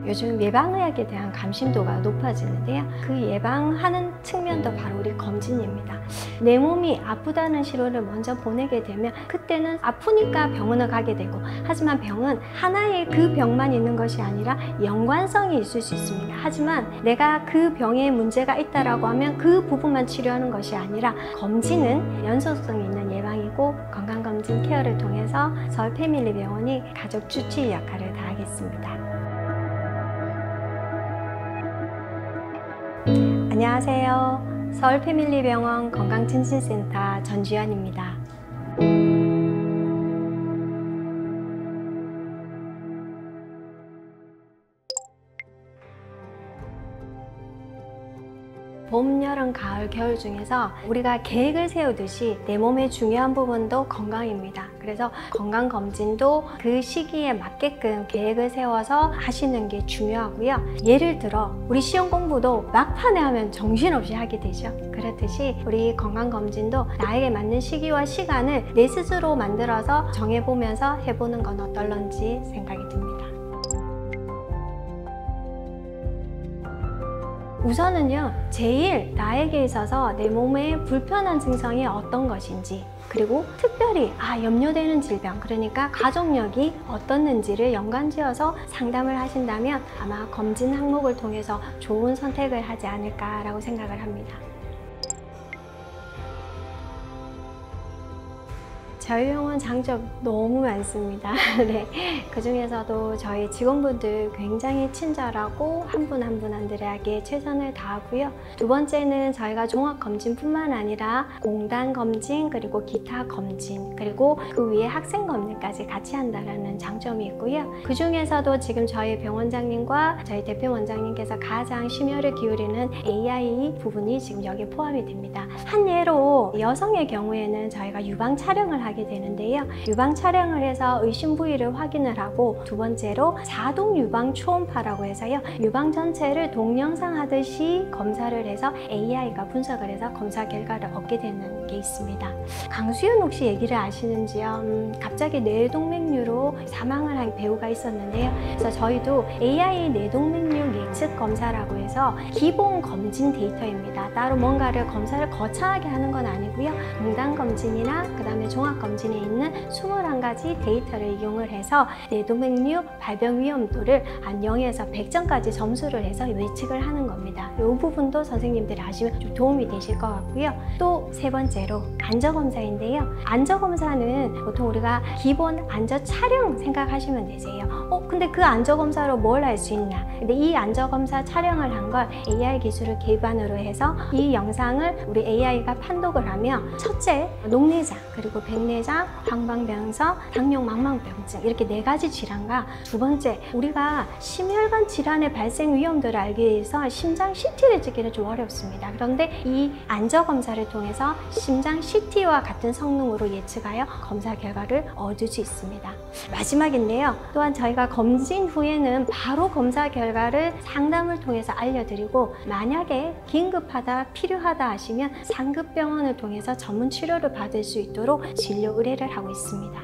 요즘 예방의학에 대한 관심도가 높아지는데요. 그 예방하는 측면도 바로 우리 검진입니다. 내 몸이 아프다는 신호를 먼저 보내게 되면 그때는 아프니까 병원을 가게 되고, 하지만 병은 하나의 그 병만 있는 것이 아니라 연관성이 있을 수 있습니다. 하지만 내가 그 병에 문제가 있다라고 하면 그 부분만 치료하는 것이 아니라 검진은 연속성 있는 예방이고, 건강검진 케어를 통해서 서울 패밀리병원이 가족 주치의 역할을 다하겠습니다. 안녕하세요. 서울 패밀리병원 건강증진센터 전주연입니다. 봄, 여름, 가을, 겨울 중에서 우리가 계획을 세우듯이 내 몸의 중요한 부분도 건강입니다. 그래서 건강검진도 그 시기에 맞게끔 계획을 세워서 하시는 게 중요하고요. 예를 들어 우리 시험 공부도 막판에 하면 정신없이 하게 되죠. 그렇듯이 우리 건강검진도 나에게 맞는 시기와 시간을 내 스스로 만들어서 정해보면서 해보는 건 어떨런지 생각이 듭니다. 우선은요, 제일 나에게 있어서 내 몸에 불편한 증상이 어떤 것인지, 그리고 특별히 염려되는 질병, 그러니까 가족력이 어떻는지를 연관지어서 상담을 하신다면 아마 검진 항목을 통해서 좋은 선택을 하지 않을까라고 생각을 합니다. 저희 병원 장점 너무 많습니다. 네, 그 중에서도 저희 직원분들 굉장히 친절하고 한 분 한 분들에게 최선을 다하고요. 두 번째는 저희가 종합검진뿐만 아니라 공단검진, 그리고 기타 검진, 그리고 그 위에 학생검진까지 같이 한다는 장점이 있고요. 그 중에서도 지금 저희 병원장님과 저희 대표 원장님께서 가장 심혈을 기울이는 AI 부분이 지금 여기에 포함이 됩니다. 한 예로 여성의 경우에는 저희가 유방 촬영을 하게 되는데요. 유방 촬영을 해서 의심 부위를 확인을 하고, 두 번째로 자동 유방 초음파라고 해서요, 유방 전체를 동영상 하듯이 검사를 해서 AI가 분석을 해서 검사 결과를 얻게 되는 게 있습니다. 강수연 혹시 얘기를 아시는지요? 갑자기 뇌동맥류로 사망을 한 배우가 있었는데요. 그래서 저희도 AI 뇌동맥류 예측 검사라고 해서 기본 검진 데이터입니다. 따로 뭔가를 검사를 거창하게 하는 건 아니고요. 공단 검진이나 그 다음에 종합 검진에 있는 21가지 데이터를 이용을 해서 뇌동맥류 발병 위험도를 한 0에서 100점까지 점수를 해서 예측을 하는 겁니다. 이 부분도 선생님들이 아시면 좀 도움이 되실 것 같고요. 또 세 번째로 안저검사인데요. 안저검사는 보통 우리가 기본 안저 촬영 생각하시면 되세요. 근데 그 안저검사로 뭘 할 수 있나? 근데 이 안저검사 촬영을 한 걸 AI 기술을 기반으로 해서 이 영상을 우리 AI가 판독을 하면, 첫째 녹내장, 그리고 백내장, 황방병성, 당뇨 망막병증, 이렇게 4가지 질환과, 두 번째 우리가 심혈관 질환의 발생 위험도를 알기 위해서 심장 CT를 찍기는 좀 어렵습니다. 그런데 이 안저검사를 통해서 심장 CT와 같은 성능으로 예측하여 검사 결과를 얻을 수 있습니다. 마지막인데요, 또한 저희가 검진 후에는 바로 검사 결과를 상담을 통해서 알려드리고, 만약에 긴급하다, 필요하다 하시면 상급병원을 통해서 전문 치료를 받을 수 있도록 진료 의뢰를 하고 있습니다.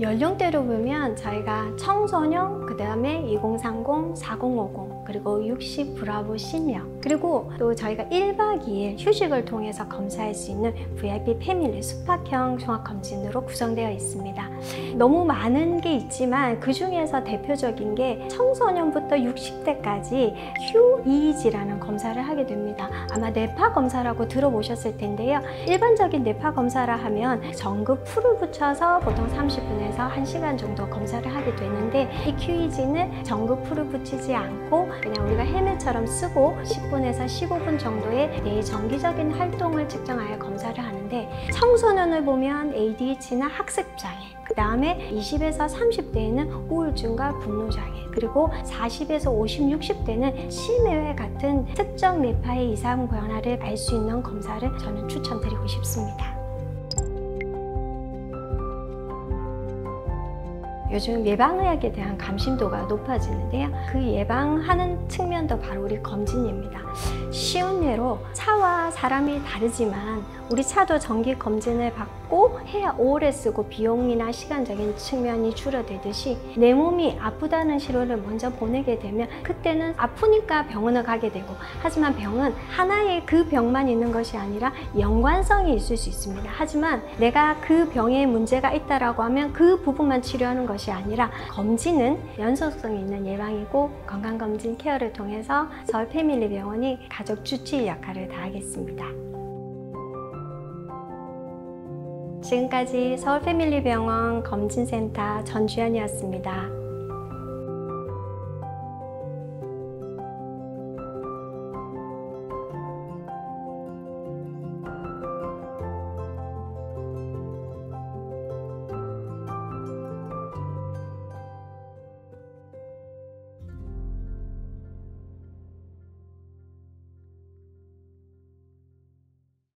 연령대로 보면 저희가 청소년, 그 다음에 2030, 4050, 그리고 60 브라보 시니어, 그리고 또 저희가 1박 2일 휴식을 통해서 검사할 수 있는 VIP 패밀리 숙박형 종합검진으로 구성되어 있습니다. 너무 많은 게 있지만 그 중에서 대표적인 게 청소년부터 60대까지 휴EEG라는 검사를 하게 됩니다. 아마 뇌파 검사라고 들어보셨을 텐데요. 일반적인 뇌파 검사라 하면 전극 풀을 붙여서 보통 30분에서 1시간 정도 검사를 하게 되는데, 이 QEEG는 전극 풀을 붙이지 않고 그냥 우리가 헬멧처럼 쓰고 10분에서 15분 정도의 뇌의 정기적인 활동을 측정하여 검사를 하는데, 청소년을 보면 ADHD나 학습장애, 그 다음에 20에서 30대에는 우울증과 분노장애, 그리고 40에서 50, 60대는 심해외 같은 특정 뇌파의 이상 변화를 알 수 있는 검사를 저는 추천드리고 싶습니다. 요즘 예방의학에 대한 감심도가 높아지는데요. 그 예방하는 측면도 바로 우리 검진입니다. 쉬운 예로 차와 사람이 다르지만 우리 차도 정기 검진을 받고 해야 오래 쓰고 비용이나 시간적인 측면이 줄어들듯이 내 몸이 아프다는 신호를 먼저 보내게 되면 그때는 아프니까 병원을 가게 되고, 하지만 병은 하나의 그 병만 있는 것이 아니라 연관성이 있을 수 있습니다. 하지만 내가 그 병에 문제가 있다라고 하면 그 부분만 치료하는 것이 아니라 검진은 연속성이 있는 예방이고 건강검진 케어를 통해서 서울 패밀리병원이 가족 주치의 역할을 다하겠습니다. 지금까지 서울 패밀리병원 검진센터 전주연이었습니다.